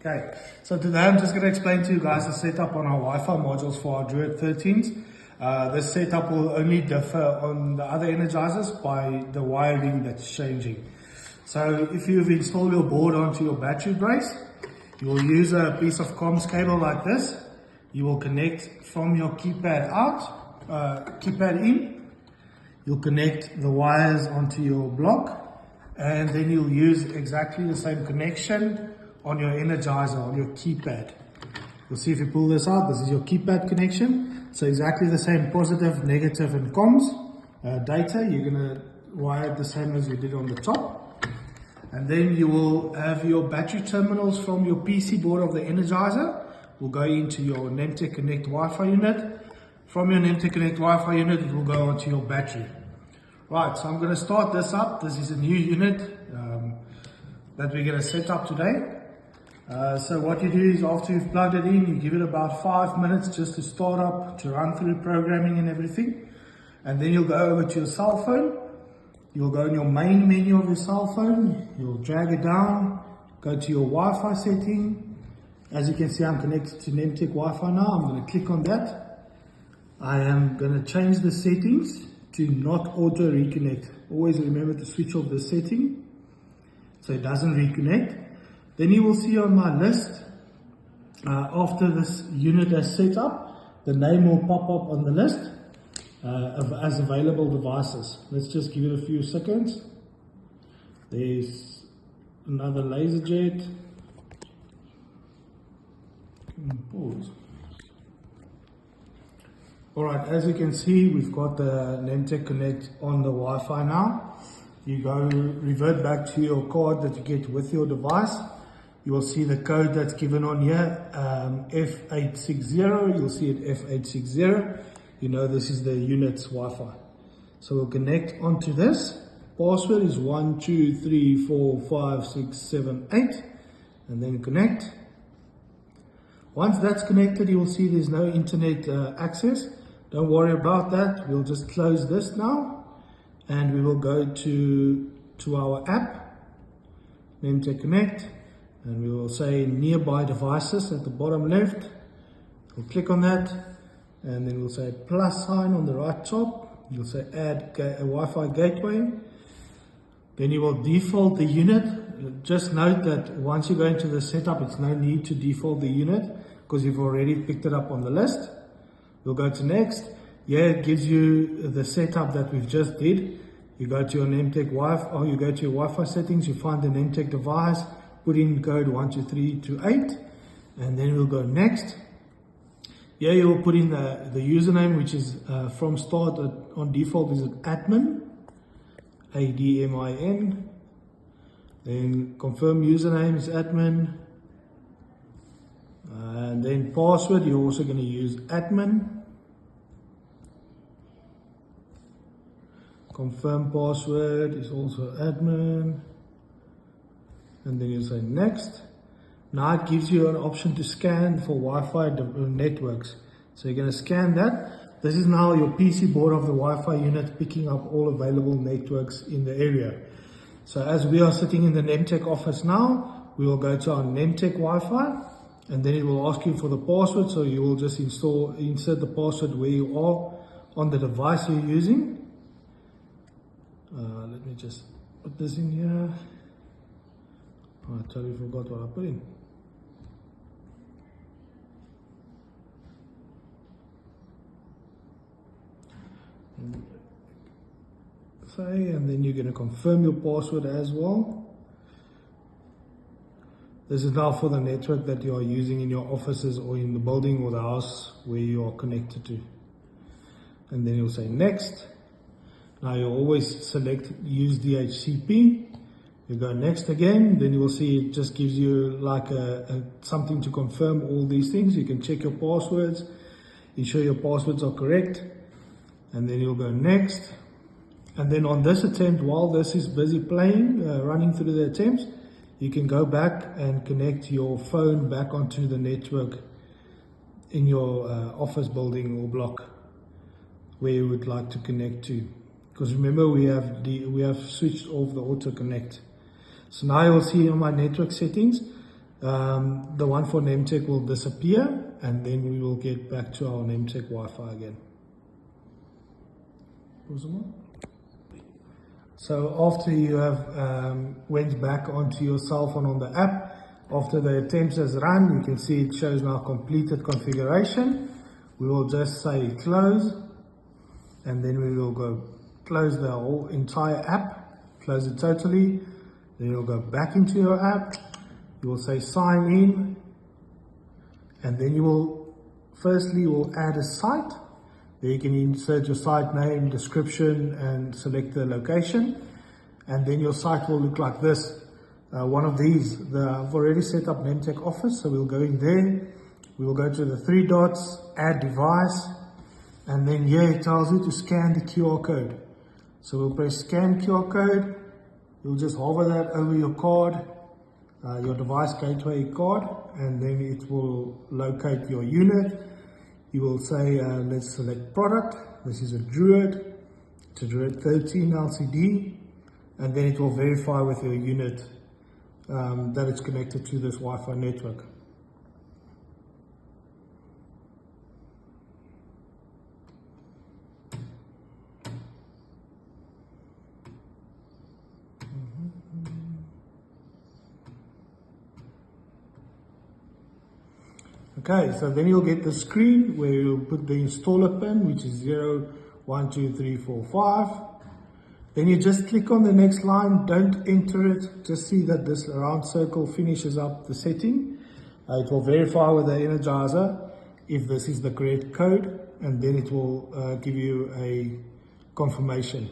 Okay, so today I'm just going to explain to you guys the setup on our Wi-Fi modules for our Druid 13s. This setup will only differ on the other energizers by the wiring that's changing. So if you've installed your board onto your battery brace, you will use a piece of comms cable like this. You will connect from your keypad out, keypad in. You'll connect the wires onto your block, and then you'll use exactly the same connection on your energizer, on your keypad. You'll see if you pull this out, this is your keypad connection. So exactly the same positive, negative and comms data. You're going to wire it the same as we did on the top. And then you will have your battery terminals from your PC board of the energizer will go into your NEMTEK Connect Wi-Fi unit. From your NEMTEK Connect Wi-Fi unit, it will go onto your battery. Right, so I'm going to start this up. This is a new unit that we're going to set up today. So what you do is after you've plugged it in, you give it about 5 minutes just to start up, to run through programming and everything. And then you'll go over to your cell phone. You'll go in your main menu of your cell phone. You'll drag it down, go to your Wi-Fi setting. As you can see, I'm connected to NEMTEK Wi-Fi now. I'm going to click on that. I am going to change the settings to not auto reconnect. Always remember to switch off the setting so it doesn't reconnect. Then you will see on my list, after this unit is set up, the name will pop up on the list as available devices. Let's just give it a few seconds. There's another laser jet. Pause. Alright, as you can see, we've got the NEMTEK Connect on the Wi-Fi now. You go revert back to your card that you get with your device. You will see the code that's given on here, F860. You'll see it F860. You know this is the unit's Wi-Fi. So we'll connect onto this. Password is 1, 2, 3, 4, 5, 6, 7, 8. And then connect. Once that's connected, you will see there's no internet access. Don't worry about that. We'll just close this now. And we will go to our app, NEMTEK Connect. And we will say nearby devices at the bottom left. We'll click on that, and then we'll say plus sign on the right top. You'll say add a Wi-Fi gateway. Then you will default the unit. Just note that once you go into the setup, it's no need to default the unit because you've already picked it up on the list. We'll go to next. Here it gives you the setup that we've just did. You go to your NEMTEK Wi-Fi, or you go to your Wi-Fi settings. You find the NEMTEK device. Put in code 12328, and then we'll go next. Here you will put in the username, which is from start on default is admin, ADMIN. Then confirm username is admin, and then password you're also going to use admin. Confirm password is also admin. And then you say next. Now it gives you an option to scan for Wi-Fi networks. So you're going to scan that. This is now your PC board of the Wi-Fi unit picking up all available networks in the area. So as we are sitting in the NEMTEK office now, we will go to our NEMTEK Wi-Fi, and then it will ask you for the password. So you will just insert the password where you are on the device you're using. Let me just put this in here. I totally forgot what I put in. And then you're going to confirm your password as well. This is now for the network that you are using in your offices or in the building or the house where you are connected to. And then you'll say next. Now you always select use DHCP. You go next again, then you will see it just gives you like something to confirm all these things. You can check your passwords, ensure your passwords are correct, and then you'll go next. And then on this attempt, while this is busy playing, running through the attempts, you can go back and connect your phone back onto the network in your office building or block where you would like to connect to. Because remember, we have switched off the auto connect. So now you will see on my network settings, the one for NEMTEK will disappear, and then we will get back to our NEMTEK Wi-Fi again. So after you have went back onto your cell phone on the app, after the attempt has run, you can see it shows now completed configuration. We will just say close, and then we will go close the whole entire app, close it totally. Then you'll go back into your app, you will say sign in, and then you will firstly add a site. There you can insert your site name, description, and select the location, and then your site will look like this. One of these, I've already set up NEMTEK Office, so we'll go in there, we will go to the 3 dots, add device, and then here it tells you to scan the QR code. So we'll press scan QR code, you'll just hover that over your card, your device gateway card, and then it will locate your unit. You will say, let's select product, this is a Druid, it's a Druid 13 LCD, and then it will verify with your unit that it's connected to this Wi-Fi network. Okay, so then you'll get the screen where you'll put the installer pin, which is 0, 1, 2, 3, 4, 5. Then you just click on the next line, don't enter it, just see that this round circle finishes up the setting. It will verify with the Energizer if this is the correct code, and then it will give you a confirmation.